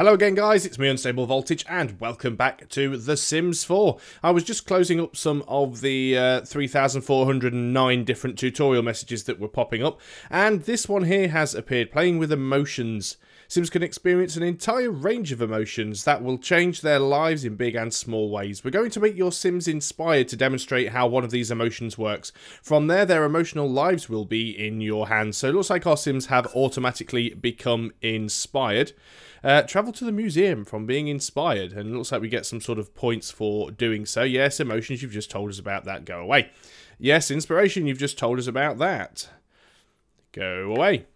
Hello again guys, it's me Unstable Voltage and welcome back to The Sims 4. I was just closing up some of the 3,409 different tutorial messages that were popping up, and this one here has appeared, playing with emotions. Sims can experience an entire range of emotions that will change their lives in big and small ways. We're going to make your Sims inspired to demonstrate how one of these emotions works. From there, their emotional lives will be in your hands. So it looks like our Sims have automatically become inspired. Travel to the museum from being inspired, and it looks like we get some sort of points for doing so. Yes, emotions, you've just told us about that, go away. Yes, inspiration, you've just told us about that. Go away.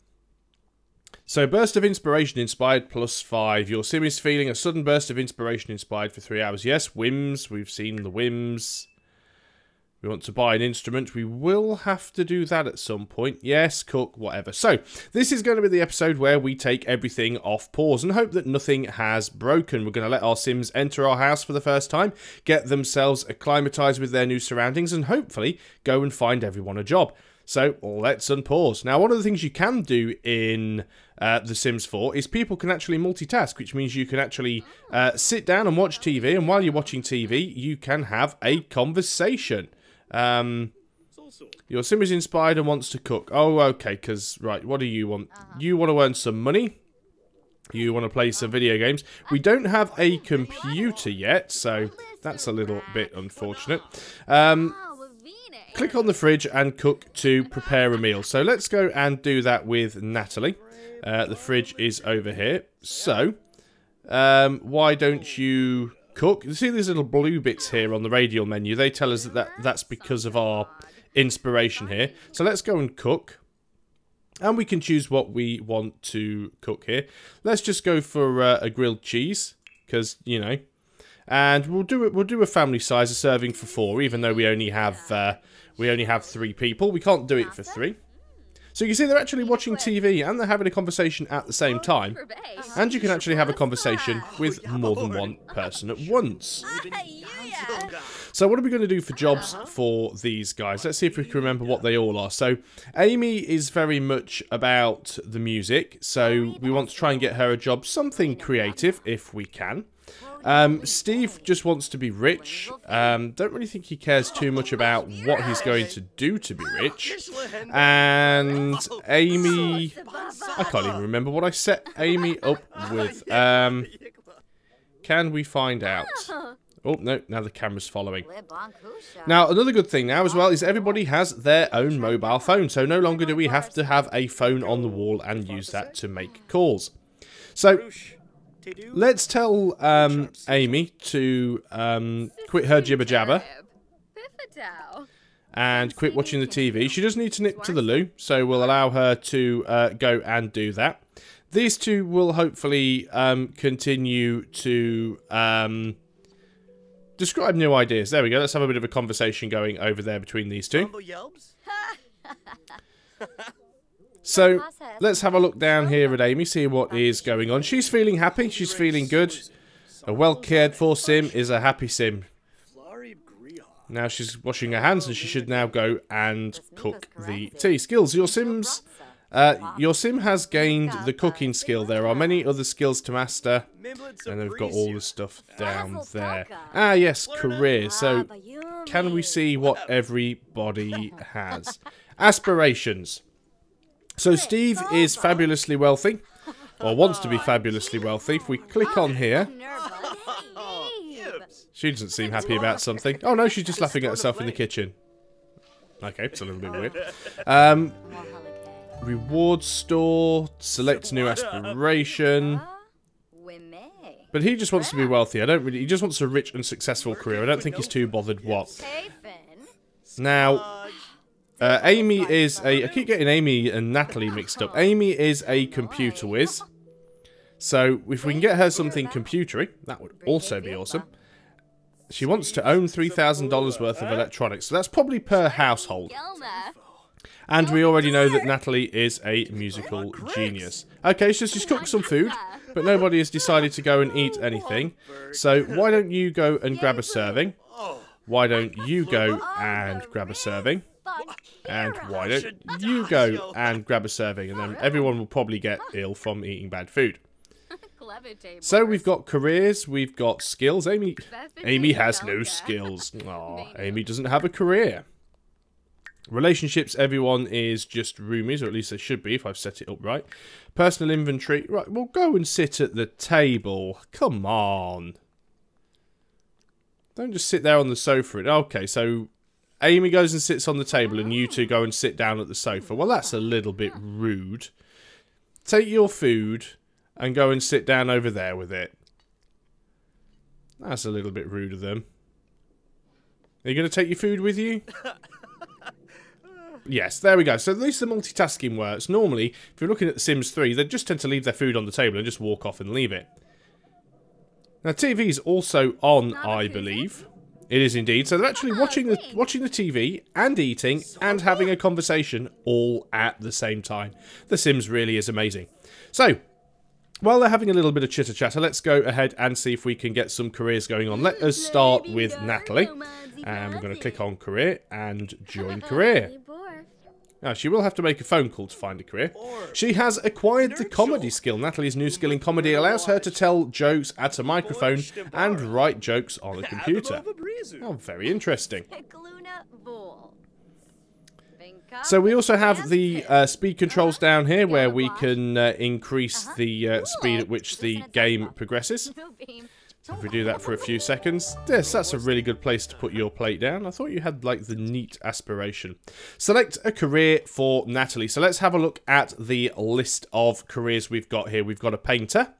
So, burst of inspiration inspired +5. Your Sim is feeling a sudden burst of inspiration inspired for 3 hours. Yes, whims. We've seen the whims. We want to buy an instrument. We will have to do that at some point. Yes, cook, whatever. So, this is going to be the episode where we take everything off pause and hope that nothing has broken. We're going to let our Sims enter our house for the first time, get themselves acclimatized with their new surroundings, and hopefully go and find everyone a job. So, let's unpause. Now, one of the things you can do in The Sims 4 is people can actually multitask, which means you can actually sit down and watch TV, and while you're watching TV, you can have a conversation. Your Sim is inspired and wants to cook. Oh, okay, because, right, what do you want? You want to earn some money. You want to play some video games. We don't have a computer yet, so that's a little bit unfortunate. Click on the fridge and cook to prepare a meal. So let's go and do that with Natalie. The fridge is over here. So, why don't you cook? You see these little blue bits here on the radial menu? They tell us that that's because of our inspiration here. So let's go and cook. And we can choose what we want to cook here. Let's just go for a grilled cheese, because, you know. And we'll do a family size, a serving for 4, even though we only have 3 people. We can't do it for 3. So you can see they're actually watching TV and they're having a conversation at the same time. And you can actually have a conversation with more than one person at once. So what are we going to do for jobs for these guys? Let's see if we can remember what they all are. So Amy is very much about the music. So we want to try and get her a job, something creative if we can. Steve just wants to be rich. Don't really think he cares too much about what he's going to do to be rich. And Amy, I can't even remember what I set Amy up with. Can we find out? Oh, no, now the camera's following. Now, another good thing now as well is everybody has their own mobile phone. So no longer do we have to have a phone on the wall and use that to make calls. So let's tell Amy to quit her jibber jabber and quit watching the TV. She does need to nip to the loo, so we'll allow her to go and do that. These two will hopefully continue to describe new ideas. There we go. Let's have a bit of a conversation going over there between these two. So, let's have a look down here at Amy, see what is going on. She's feeling happy, she's feeling good. A well-cared-for Sim is a happy Sim. Now she's washing her hands, and she should now go and cook the tea. Skills, your Sim has gained the cooking skill. There are many other skills to master, and they've got all the stuff down there. Ah, yes, career. So, can we see what everybody has? Aspirations. So Steve is fabulously wealthy, or wants to be fabulously wealthy. If we click on here, she doesn't seem happy about something. Oh no, she's just laughing at herself in the kitchen. Okay, it's a little bit weird. Reward store, select new aspiration. But he just wants to be wealthy. He just wants a rich and successful career. I don't think he's too bothered what. Now, Amy is I keep getting Amy and Natalie mixed up. Amy is a computer whiz. So, if we can get her something computery, that would also be awesome. She wants to own $3,000 worth of electronics. So that's probably per household. And we already know that Natalie is a musical genius. Okay, so she's cooked some food, but nobody has decided to go and eat anything. So, why don't you go and grab a serving? Why don't you go and grab a serving? And why don't you go and grab a serving? And then everyone will probably get ill from eating bad food. So we've got careers, we've got skills. Amy has no skills. Aw, Amy doesn't have a career. Relationships, everyone is just roomies, or at least they should be if I've set it up right. Personal inventory. Right, well, go and sit at the table. Come on. Don't just sit there on the sofa. Okay, so Amy goes and sits on the table and you two go and sit down at the sofa. Well, that's a little bit rude. Take your food and go and sit down over there with it. That's a little bit rude of them. Are you going to take your food with you? Yes, there we go. So at least the multitasking works. Normally, if you're looking at The Sims 3, they just tend to leave their food on the table and just walk off and leave it. Now, TV is also on, I believe. It is indeed. So they're actually watching the TV and eating and having a conversation all at the same time. The Sims really is amazing. So, while they're having a little bit of chitter-chatter, let's go ahead and see if we can get some careers going on. Let us start with Natalie. And we're going to click on career and join career. Now, she will have to make a phone call to find a career. She has acquired the comedy skill. Natalie's new skill in comedy allows her to tell jokes at a microphone and write jokes on a computer. Oh, very interesting. So we also have the speed controls down here where we can increase the speed at which the game progresses. If we do that for a few seconds. Yes, that's a really good place to put your plate down. I thought you had, like, the neat aspiration. Select a career for Natalie. So let's have a look at the list of careers we've got here. We've got a painter.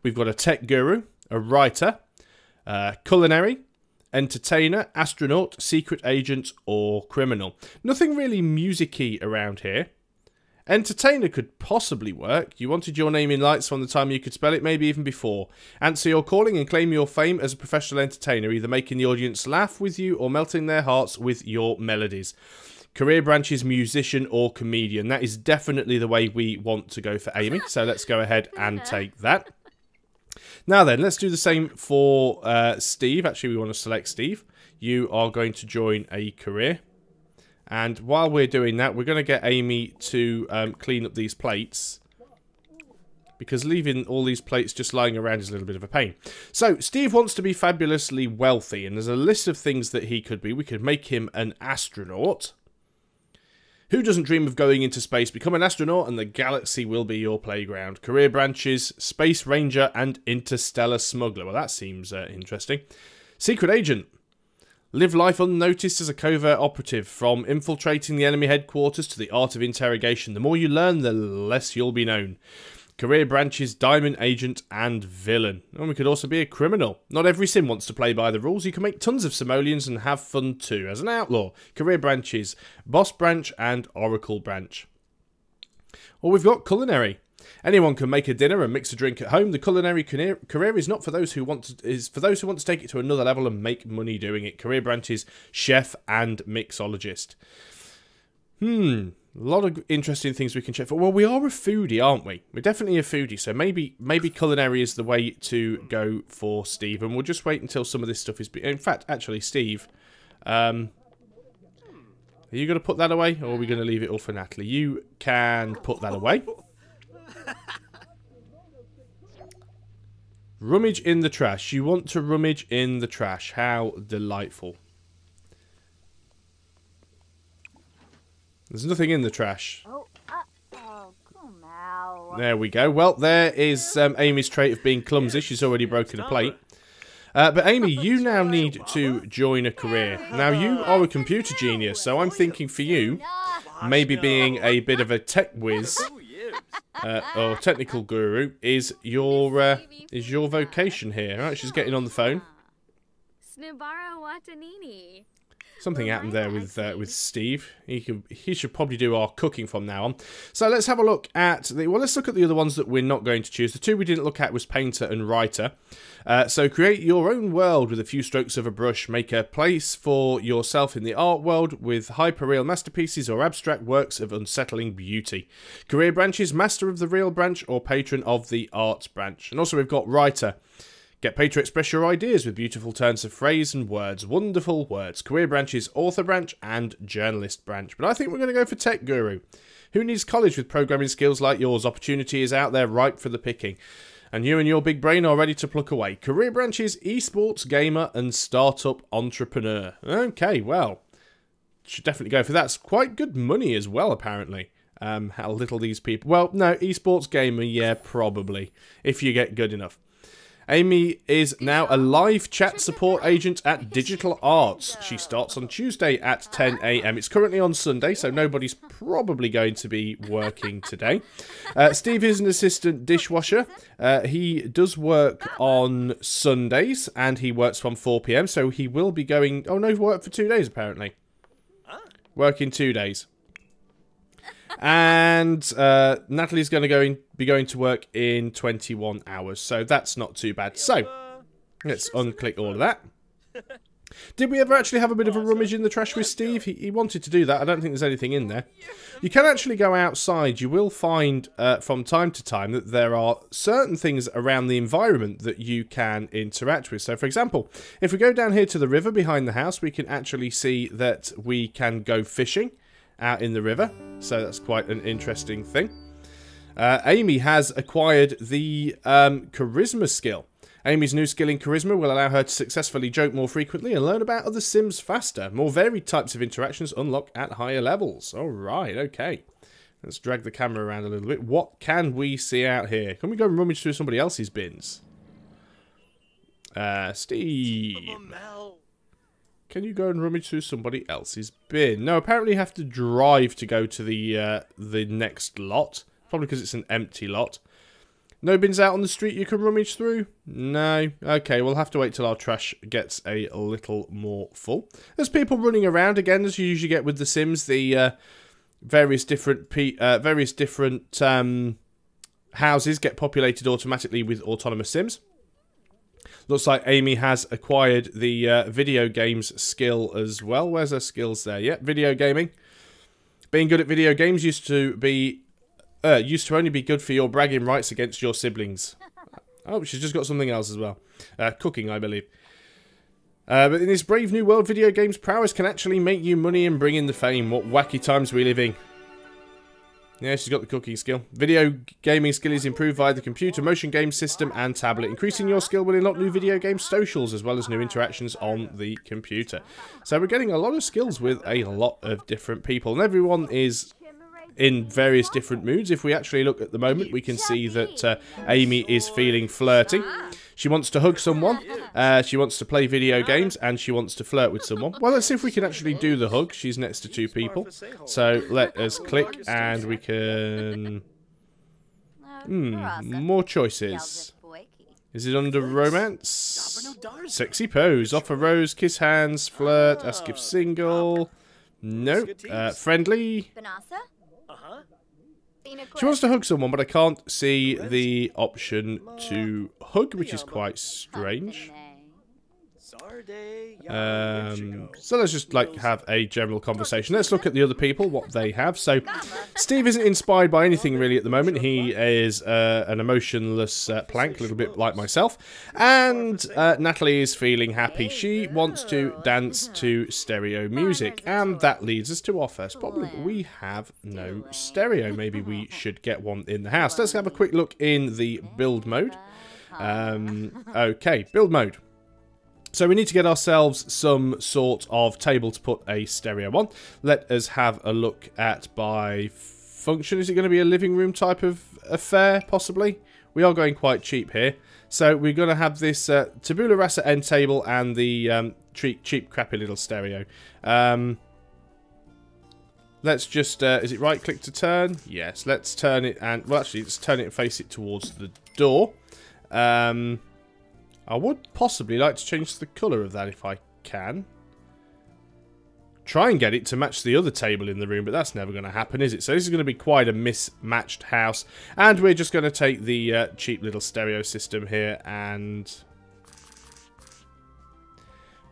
We've got a tech guru. A writer. Culinary. Entertainer. Astronaut. Secret agent. Or criminal. Nothing really music-y around here. Entertainer could possibly work. You wanted your name in lights from the time you could spell it, maybe even before. Answer your calling and claim your fame as a professional entertainer, either making the audience laugh with you or melting their hearts with your melodies. Career branch is musician or comedian. That is definitely the way we want to go for Amy, so let's go ahead and take that. Now then, let's do the same for Steve. Actually, we want to select Steve. You are going to join a career. And while we're doing that, we're going to get Amy to clean up these plates. Because leaving all these plates just lying around is a little bit of a pain. So, Steve wants to be fabulously wealthy. And there's a list of things that he could be. We could make him an astronaut. Who doesn't dream of going into space? Become an astronaut and the galaxy will be your playground. Career branches, Space Ranger and Interstellar Smuggler. Well, that seems interesting. Secret Agent. Live life unnoticed as a covert operative. From infiltrating the enemy headquarters to the art of interrogation. The more you learn, the less you'll be known. Career branches, diamond agent, and villain. And we could also be a criminal. Not every sim wants to play by the rules. You can make tons of simoleons and have fun too. As an outlaw, career branches, boss branch, and oracle branch. Or we've got culinary. Anyone can make a dinner and mix a drink at home. The culinary career is not for those who want to, is for those who want to take it to another level and make money doing it. Career branches, chef and mixologist. A lot of interesting things we can check for. Well, we are a foodie, aren't we? We're definitely a foodie, so maybe culinary is the way to go for Steve. And we'll just wait until some of this stuff is... In fact, actually, Steve, are you going to put that away, or are we going to leave it all for Natalie? You can put that away. Rummage in the trash. You want to rummage in the trash. How delightful. There's nothing in the trash. There we go. Well, there is Amy's trait of being clumsy. She's already broken a plate. But Amy, you now need to join a career. Now, you are a computer genius, so I'm thinking for you, maybe being a bit of a tech whiz or technical guru is your vocation here. Right, she's getting on the phone. Something happened there with Steve. He should probably do our cooking from now on. So let's have a look at the... Well, let's look at the other ones that we're not going to choose. The two we didn't look at was painter and writer. So create your own world with a few strokes of a brush. Make a place for yourself in the art world with hyper-real masterpieces or abstract works of unsettling beauty. Career branches, master of the real branch or patron of the arts branch. And also we've got writer. Get paid to express your ideas with beautiful turns of phrase and words. Wonderful words. Career branches, author branch and journalist branch. But I think we're going to go for tech guru. Who needs college with programming skills like yours? Opportunity is out there ripe for the picking. And you and your big brain are ready to pluck away. Career branches, esports, gamer, and startup entrepreneur. Okay, well, should definitely go for that. That's quite good money as well, apparently. How little these people... Well, no, esports gamer, yeah, probably, if you get good enough. Amy is now a live chat support agent at Digital Arts. She starts on Tuesday at 10 AM. It's currently on Sunday, so nobody's probably going to be working today. Steve is an assistant dishwasher. He does work on Sundays, and he works from 4 PM, so he will be going... Oh, no, work for 2 days, apparently. Working 2 days. And Natalie's going to be going to work in 21 hours, so that's not too bad. So, let's unclick all of that. Did we ever actually have a bit of a rummage in the trash with Steve? He wanted to do that. I don't think there's anything in there. You can actually go outside. You will find from time to time that there are certain things around the environment that you can interact with. So, for example, if we go down here to the river behind the house, we can actually see that we can go fishing out in the river, so that's quite an interesting thing. Amy has acquired the charisma skill. Amy's new skill in charisma will allow her to successfully joke more frequently and learn about other Sims faster. More varied types of interactions unlock at higher levels. Alright, okay. Let's drag the camera around a little bit. What can we see out here? Can we go and rummage through somebody else's bins? Steve. Can you go and rummage through somebody else's bin? No, apparently you have to drive to go to the next lot. Probably because it's an empty lot. No bins out on the street you can rummage through? No. Okay, we'll have to wait till our trash gets a little more full. There's people running around again, as you usually get with The Sims. The various different houses get populated automatically with autonomous Sims. Looks like Amy has acquired the video games skill as well. Where's her skills there? Yeah, video gaming. Being good at video games used to only be good for your bragging rights against your siblings. Oh, she's just got something else as well. Cooking, I believe. But in this brave new world, video games prowess can actually make you money and bring in the fame. What wacky times we live in. Yeah, she's got the cooking skill. Video gaming skill is improved via the computer, motion game system, and tablet. Increasing your skill will unlock new video game socials, as well as new interactions on the computer. So we're getting a lot of skills with a lot of different people. And everyone is in various different moods. If we actually look at the moment, we can see that Amy is feeling flirty. She wants to hug someone, she wants to play video games, and she wants to flirt with someone. Well, let's see if we can actually do the hug. She's next to two people. So let us click, and we can... more choices. Is it under romance? Sexy pose. Offer rose, kiss hands, flirt, ask if single. Nope. Friendly. She wants to hug someone, but I can't see the option to hug, which is quite strange. So let's just have a general conversation. Let's look at the other people, what they have. So Steve isn't inspired by anything really at the moment. He is an emotionless plank, a little bit like myself. And Natalie is feeling happy. She wants to dance to stereo music, and that leads us to our first problem. We have no stereo. Maybe we should get one in the house. Let's have a quick look in the build mode. Okay, build mode. So we need to get ourselves some sort of table to put a stereo on. Let us have a look at by function. Is it going to be a living room type of affair, possibly? We are going quite cheap here. So we're going to have this tabula rasa end table and the cheap, crappy little stereo. Let's just, is it right click to turn? Yes, let's turn it and, well actually, let's turn it and face it towards the door. I would possibly like to change the colour of that if I can. Try and get it to match the other table in the room, but that's never going to happen, is it? So this is going to be quite a mismatched house. And we're just going to take the cheap little stereo system here and...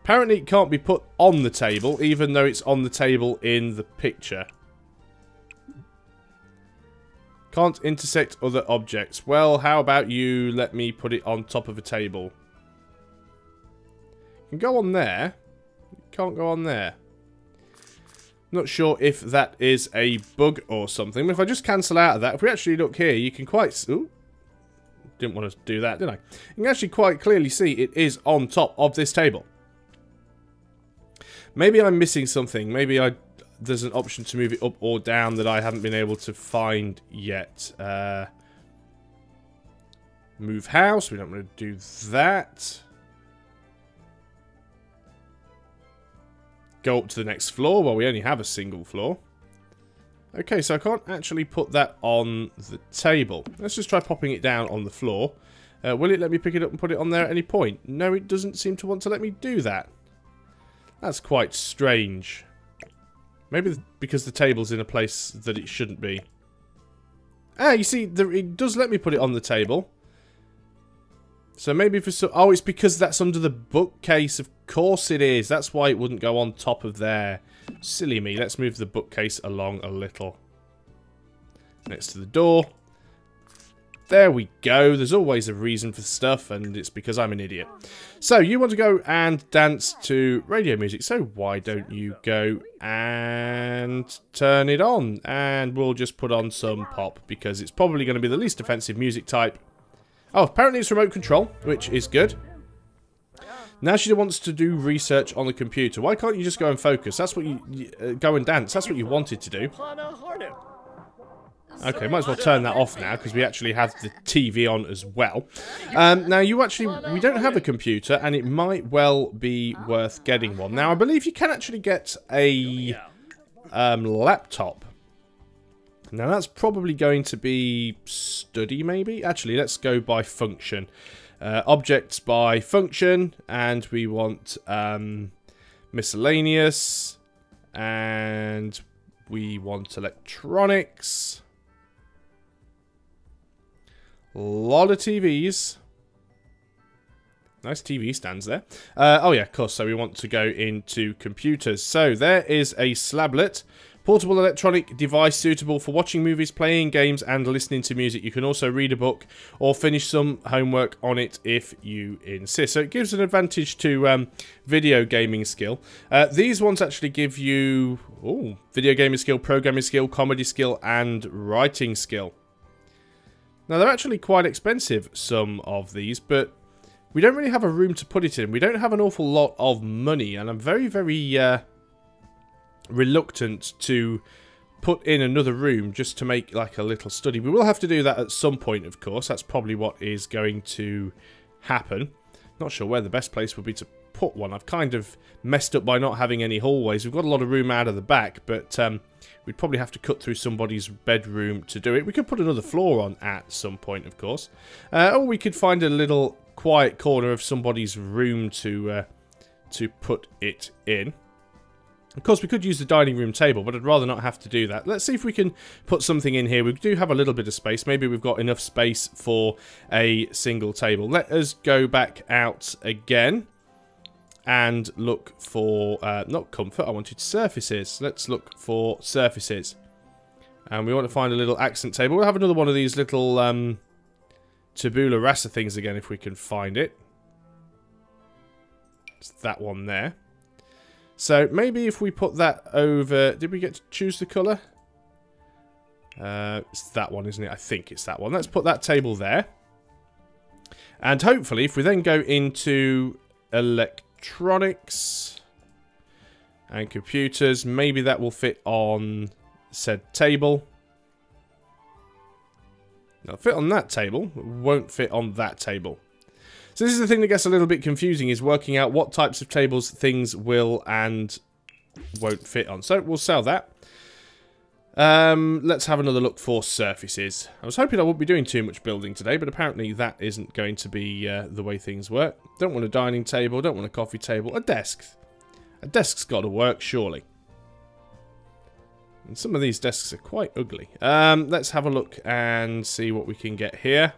Apparently it can't be put on the table, even though it's on the table in the picture. Can't intersect other objects. Well, how about you let me put it on top of a table? Can go on there. Can't go on there. Not sure if that is a bug or something. But if I just cancel out of that, if we actually look here, you can quite... Ooh, didn't want to do that, did I? You can actually quite clearly see it is on top of this table. Maybe I'm missing something. Maybe there's an option to move it up or down that I haven't been able to find yet. Move house. We don't want to do that. Go up to the next floor. Well, we only have a single floor. Okay, so I can't actually put that on the table. Let's just try popping it down on the floor. Will it let me pick it up and put it on there at any point? No, it doesn't seem to want to let me do that. That's quite strange. Maybe because the table's in a place that it shouldn't be. Ah, you see, it does let me put it on the table. So maybe for some... Oh, it's because that's under the bookcase. Of course it is. That's why it wouldn't go on top of there. Silly me. Let's move the bookcase along a little. Next to the door. There we go. There's always a reason for stuff, and it's because I'm an idiot. So, you want to go and dance to radio music. So, why don't you go and turn it on? And we'll just put on some pop, because it's probably going to be the least offensive music type. Oh, apparently it's remote control, which is good. Now she wants to do research on the computer. Why can't you just go and focus? That's what you go and dance. That's what you wanted to do. Okay, might as well turn that off now because we actually have the TV on as well. Now we don't have a computer, and it might well be worth getting one. Now I believe you can actually get a laptop. Now that's probably going to be study, maybe. Actually, let's go by function. Objects by function, and we want miscellaneous, and we want electronics. A lot of TVs. Nice TV stands there. Oh yeah, of course, so we want to go into computers. So there is a slablet. Portable electronic device suitable for watching movies, playing games, and listening to music. You can also read a book or finish some homework on it if you insist. So it gives an advantage to video gaming skill. These ones actually give you video gaming skill, programming skill, comedy skill, and writing skill. Now they're actually quite expensive, some of these, but we don't really have a room to put it in. We don't have an awful lot of money, and I'm very, very reluctant to put in another room just to make like a little study. We will have to do that at some point, of course. That's probably what is going to happen. Not sure where the best place would be to put one. I've kind of messed up by not having any hallways. We've got a lot of room out of the back, but we'd probably have to cut through somebody's bedroom to do it. We could put another floor on at some point, of course. Or we could find a little quiet corner of somebody's room to put it in. Of course, we could use the dining room table, but I'd rather not have to do that. Let's see if we can put something in here. We do have a little bit of space. Maybe we've got enough space for a single table. Let us go back out again and look for, not comfort, I wanted surfaces. Let's look for surfaces. And we want to find a little accent table. We'll have another one of these little tabula rasa things again if we can find it. It's that one there. So maybe if we put that over... Did we get to choose the colour? It's that one, isn't it? I think it's that one. Let's put that table there. And hopefully, if we then go into electronics and computers, maybe that will fit on said table. It'll fit on that table. It won't fit on that table. So this is the thing that gets a little bit confusing, is working out what types of tables things will and won't fit on. So we'll sell that. Let's have another look for surfaces. I was hoping I wouldn't be doing too much building today, but apparently that isn't going to be the way things work. Don't want a dining table, don't want a coffee table, a desk. A desk's got to work, surely. And some of these desks are quite ugly. Let's have a look and see what we can get here.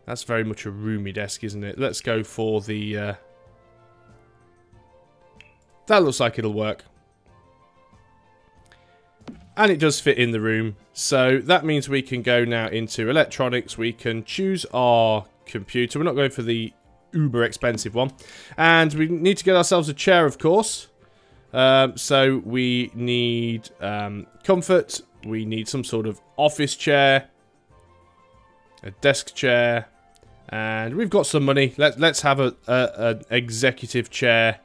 That's very much a roomy desk, isn't it? Let's go for the... That looks like it'll work. And it does fit in the room. So that means we can go now into electronics. We can choose our computer. We're not going for the uber expensive one. And we need to get ourselves a chair, of course. So we need comfort. We need some sort of office chair. A desk chair. And we've got some money. Let's have an executive chair.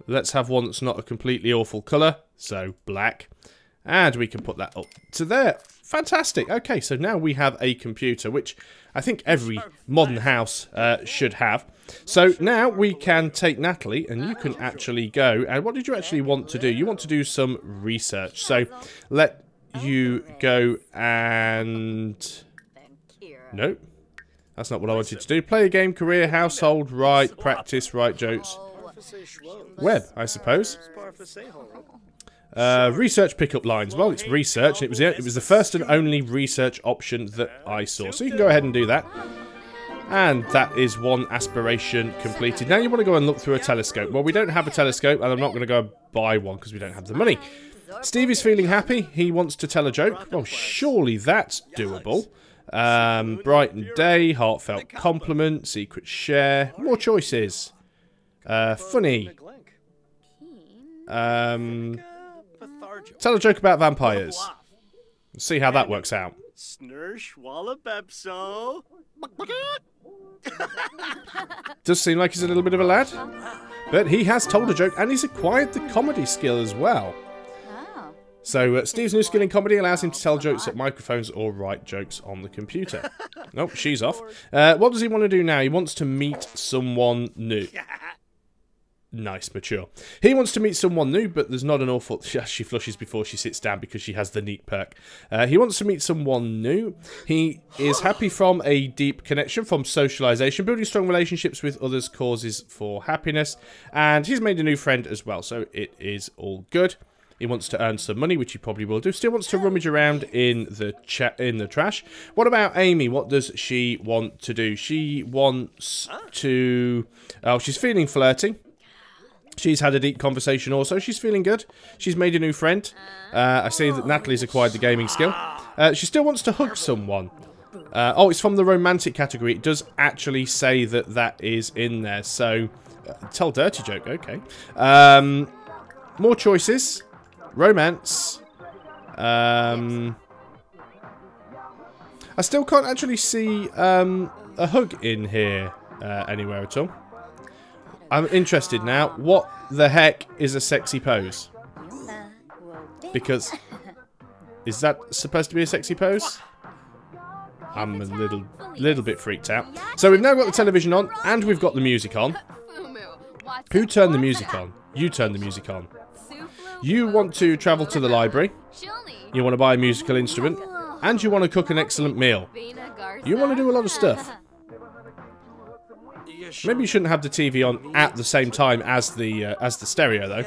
Let's have one that's not a completely awful colour. So, black. And we can put that up to there. Fantastic. Okay, so now we have a computer, which I think every modern house should have. So now we can take Natalie, and you can actually go. And what did you actually want to do? You want to do some research. So let you go and... Nope. That's not what I wanted to do. Play a game, career, household, write, practice, write jokes. Web, I suppose. Research pickup lines. Well, it's research. And it was the first and only research option that I saw. So you can go ahead and do that. And that is one aspiration completed. Now you want to go and look through a telescope. Well, we don't have a telescope, and I'm not going to go buy one because we don't have the money. Steve is feeling happy. He wants to tell a joke. Well, surely that's doable. Brighten day, heartfelt compliment, secret share, more choices. Funny. Tell a joke about vampires. Let's see how that works out. Does seem like he's a little bit of a lad, but he has told a joke and he's acquired the comedy skill as well. So, Steve's new skill in comedy allows him to tell jokes at microphones or write jokes on the computer. Nope, she's off. What does he want to do now? He wants to meet someone new. Nice, mature. He wants to meet someone new, but there's not an awful... She flushes before she sits down because she has the neat perk. He wants to meet someone new. He is happy from a deep connection, from socialization. Building strong relationships with others causes for happiness. And he's made a new friend as well, so it is all good. He wants to earn some money, which he probably will do. Still wants to rummage around in the trash. What about Amy? What does she want to do? She wants to... Oh, she's feeling flirty. She's had a deep conversation also. She's feeling good. She's made a new friend. I see that Natalie's acquired the gaming skill. She still wants to hug someone. Oh, it's from the romantic category. It does actually say that that is in there. So, tell dirty joke. Okay. More choices. Romance. I still can't actually see a hug in here anywhere at all. I'm interested now. What the heck is a sexy pose? Because... Is that supposed to be a sexy pose? I'm a little bit freaked out. So we've now got the television on, and we've got the music on. Who turned the music on? You turned the music on. You want to travel to the library. You want to buy a musical instrument. And you want to cook an excellent meal. You want to do a lot of stuff. Maybe you shouldn't have the TV on at the same time as the stereo, though.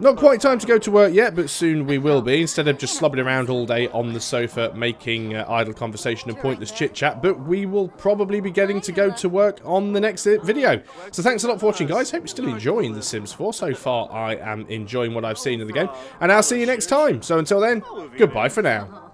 Not quite time to go to work yet, but soon we will be, instead of just slobbing around all day on the sofa making idle conversation and pointless chit-chat, but we will probably be getting to go to work on the next video. So thanks a lot for watching, guys. Hope you're still enjoying The Sims 4. So far, I am enjoying what I've seen of the game, and I'll see you next time. So until then, goodbye for now.